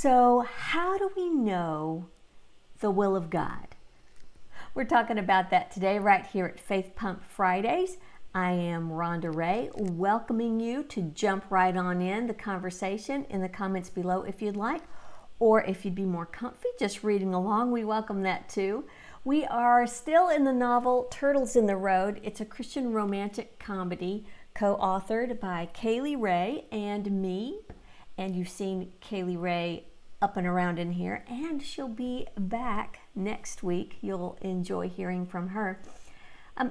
So, how do we know the will of God? We're talking about that today right here at Faith Pump Fridays. I am Rhonda Ray, welcoming you to jump right on in the conversation in the comments below if you'd like, or if you'd be more comfy just reading along, we welcome that too. We are still in the novel Turtles in the Road. It's a Christian romantic comedy co-authored by Kaylee Ray and me. And you've seen Kaylee Ray up and around in here, and she'll be back next week. You'll enjoy hearing from her.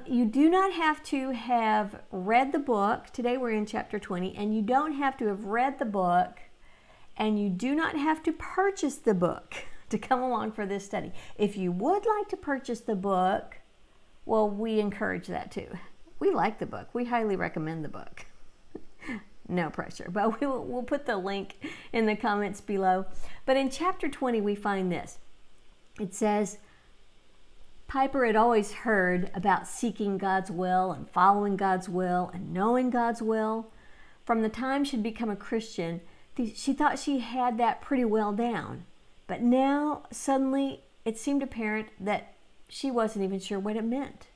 You do not have to have read the book. Today we're in chapter 20, and you don't have to have read the book, and you do not have to purchase the book to come along for this study. If you would like to purchase the book, well, we encourage that too. We like the book. We highly recommend the book. No pressure, but we'll put the link in the comments below. But in chapter 20, we find this. It says, Piper had always heard about seeking God's will and following God's will and knowing God's will. From the time she'd become a Christian, she thought she had that pretty well down. But now, suddenly, it seemed apparent that she wasn't even sure what it meant.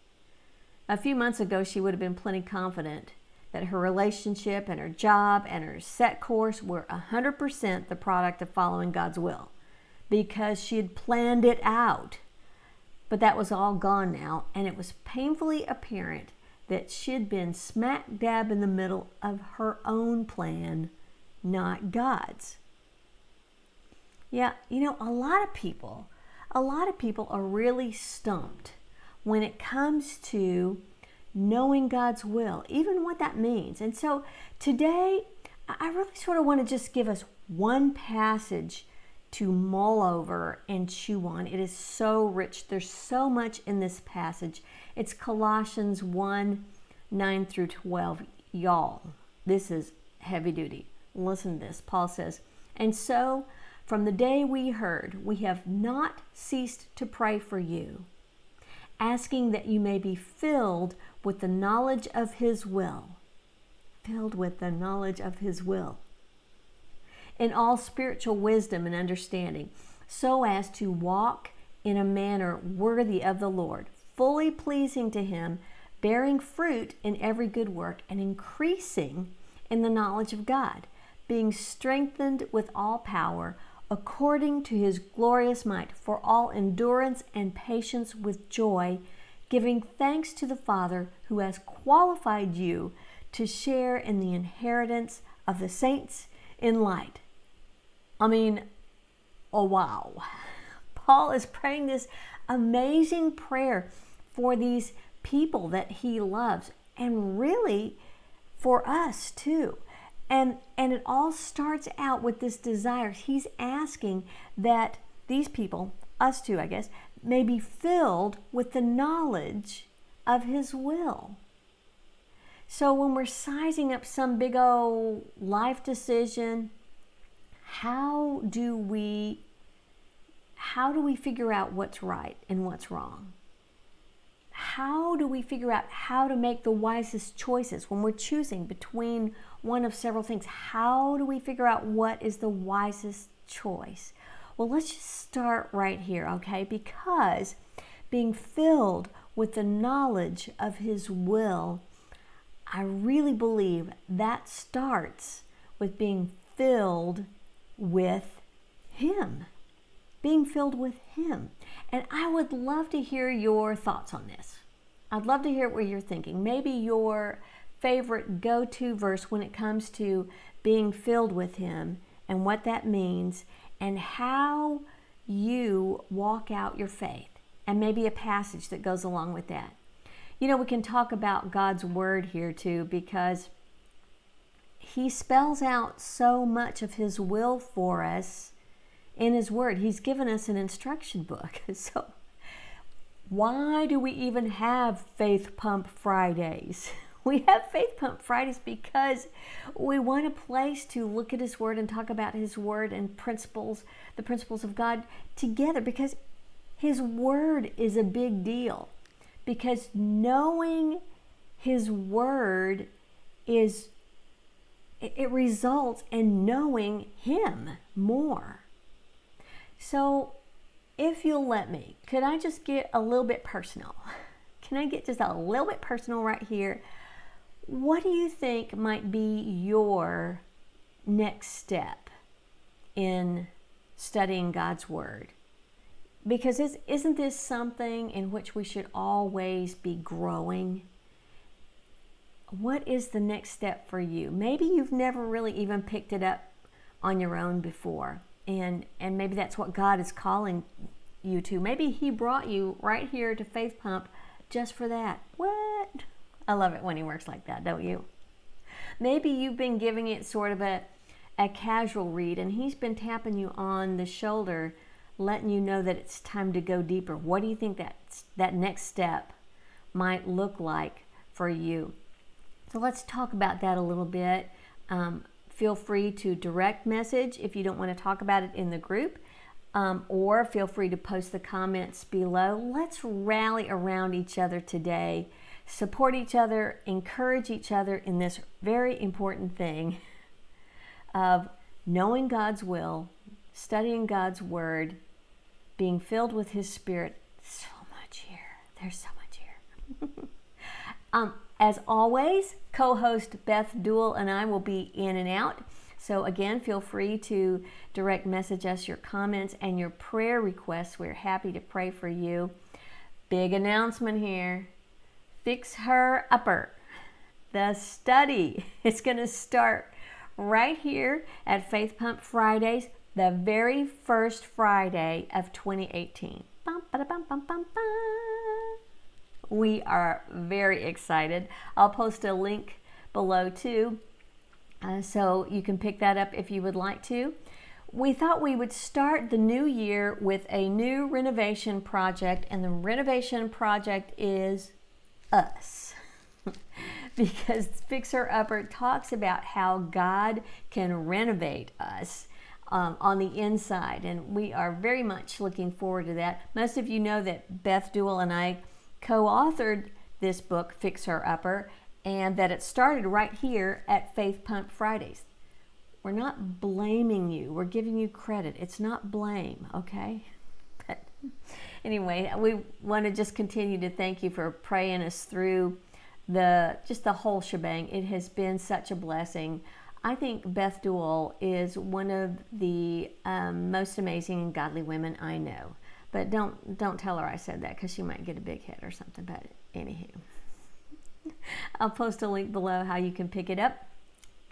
A few months ago, she would have been plenty confident that her relationship and her job and her set course were 100% the product of following God's will because she had planned it out. But that was all gone now, and it was painfully apparent that she'd been smack dab in the middle of her own plan, not God's. Yeah, a lot of people are really stumped when it comes to knowing God's will, even what that means. And so today, I really sort of want to just give us one passage to mull over and chew on. It is so rich. There's so much in this passage. It's Colossians 1, 9 through 12. Y'all, this is heavy duty. Listen to this. Paul says, "And so, from the day we heard, we have not ceased to pray for you, asking that you may be filled with the knowledge of His will." Filled with the knowledge of His will. "In all spiritual wisdom and understanding, so as to walk in a manner worthy of the Lord, fully pleasing to Him, bearing fruit in every good work, and increasing in the knowledge of God, being strengthened with all power, according to His glorious might, for all endurance and patience with joy, giving thanks to the Father who has qualified you to share in the inheritance of the saints in light." Oh wow. Paul is praying this amazing prayer for these people that he loves, and really for us too. And it all starts out with this desire. He's asking that these people, us too, I guess, may be filled with the knowledge of His will. So when we're sizing up some big old life decision, how do we figure out what's right and what's wrong? How do we figure out how to make the wisest choices when we're choosing between one of several things? How do we figure out what is the wisest choice? Well, let's just start right here, okay? Because being filled with the knowledge of His will, I really believe that starts with being filled with Him. Being filled with Him. And I would love to hear your thoughts on this. I'd love to hear what you're thinking. Maybe your favorite go-to verse when it comes to being filled with Him and what that means and how you walk out your faith, and maybe a passage that goes along with that. We can talk about God's Word here too, because He spells out so much of His will for us in His Word. He's given us an instruction book. So why do we even have Faith Pump Fridays? We have Faith Pump Fridays because we want a place to look at His Word and talk about His Word and the principles of God together, because His Word is a big deal. Because knowing His Word it results in knowing Him more. So if you'll let me, could I just get a little bit personal? Can I get just a little bit personal right here? What do you think might be your next step in studying God's Word? Because isn't this something in which we should always be growing? What is the next step for you? Maybe you've never really even picked it up on your own before, and maybe that's what God is calling you to. Maybe He brought you right here to Faith Pump just for that. What? I love it when He works like that, don't you? Maybe you've been giving it sort of a casual read, and He's been tapping you on the shoulder, letting you know that it's time to go deeper. What do you think that next step might look like for you? So let's talk about that a little bit. Feel free to direct message if you don't want to talk about it in the group, or feel free to post the comments below. Let's rally around each other today, support each other, encourage each other in this very important thing of knowing God's will, studying God's Word, being filled with His Spirit. So much here. There's so much here. As always, co-host Beth Duewel and I will be in and out. So again, feel free to direct message us your comments and your prayer requests. We're happy to pray for you. Big announcement here. Fix Her Upper. The study is going to start right here at Faith Pump Fridays, the very first Friday of 2018. Bum, ba-da-bum, bum, bum, bum. We are very excited. I'll post a link below too, so you can pick that up if you would like to. We thought we would start the new year with a new renovation project, and the renovation project is us. Because Fix Her Upper talks about how God can renovate us on the inside, and we are very much looking forward to that. Most of you know that Beth Duewel and I co-authored this book, Fix Her Upper, and that it started right here at Faith Pump Fridays. We're not blaming you. We're giving you credit. It's not blame, okay? But anyway, we want to just continue to thank you for praying us through the whole shebang. It has been such a blessing. I think Beth Duewel is one of the most amazing and godly women I know. But don't tell her I said that, because she might get a big head or something. But anywho, I'll post a link below how you can pick it up.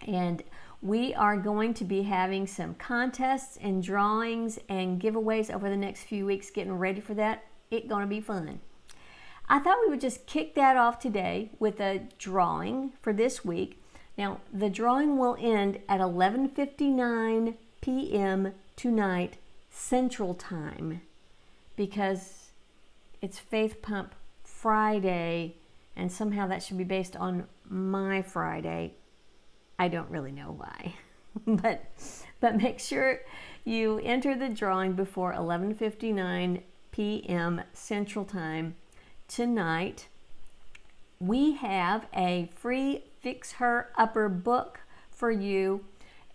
And we are going to be having some contests and drawings and giveaways over the next few weeks, getting ready for that. It's going to be fun. I thought we would just kick that off today with a drawing for this week. Now, the drawing will end at 11:59 p.m. tonight, Central Time, because it's Faith Pump Friday, and somehow that should be based on my Friday. I don't really know why. but make sure you enter the drawing before 11:59 p.m. Central Time tonight. We have a free Fix Her Upper book for you,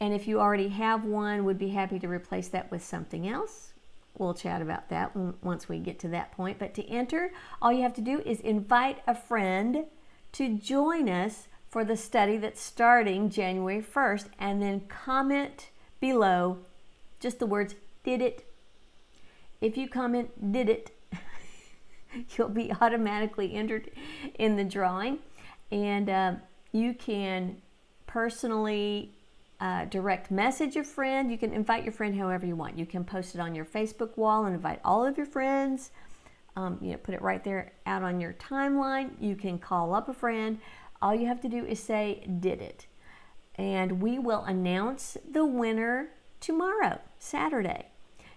and if you already have one, would be happy to replace that with something else. We'll chat about that once we get to that point. But to enter, all you have to do is invite a friend to join us for the study that's starting January 1st, and then comment below just the words, "did it." If you comment, "did it," you'll be automatically entered in the drawing, and you can personally direct message a friend. You can invite your friend however you want. You can post it on your Facebook wall and invite all of your friends. Put it right there out on your timeline. You can call up a friend. All you have to do is say, "did it." And we will announce the winner tomorrow, Saturday.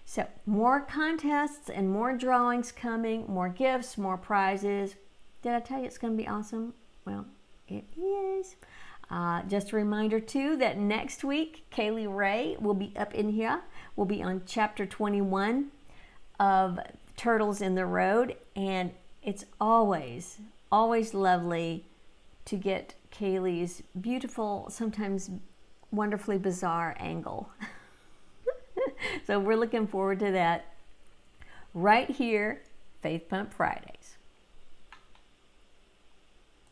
So more contests and more drawings coming, more gifts, more prizes. Did I tell you it's going to be awesome? Well, it is. Just a reminder too that next week Kaylee Ray will be up in here. We'll be on chapter 21 of Turtles in the Road, and it's always lovely to get Kaylee's beautiful, sometimes wonderfully bizarre angle. So we're looking forward to that right here, Faith Pump Fridays.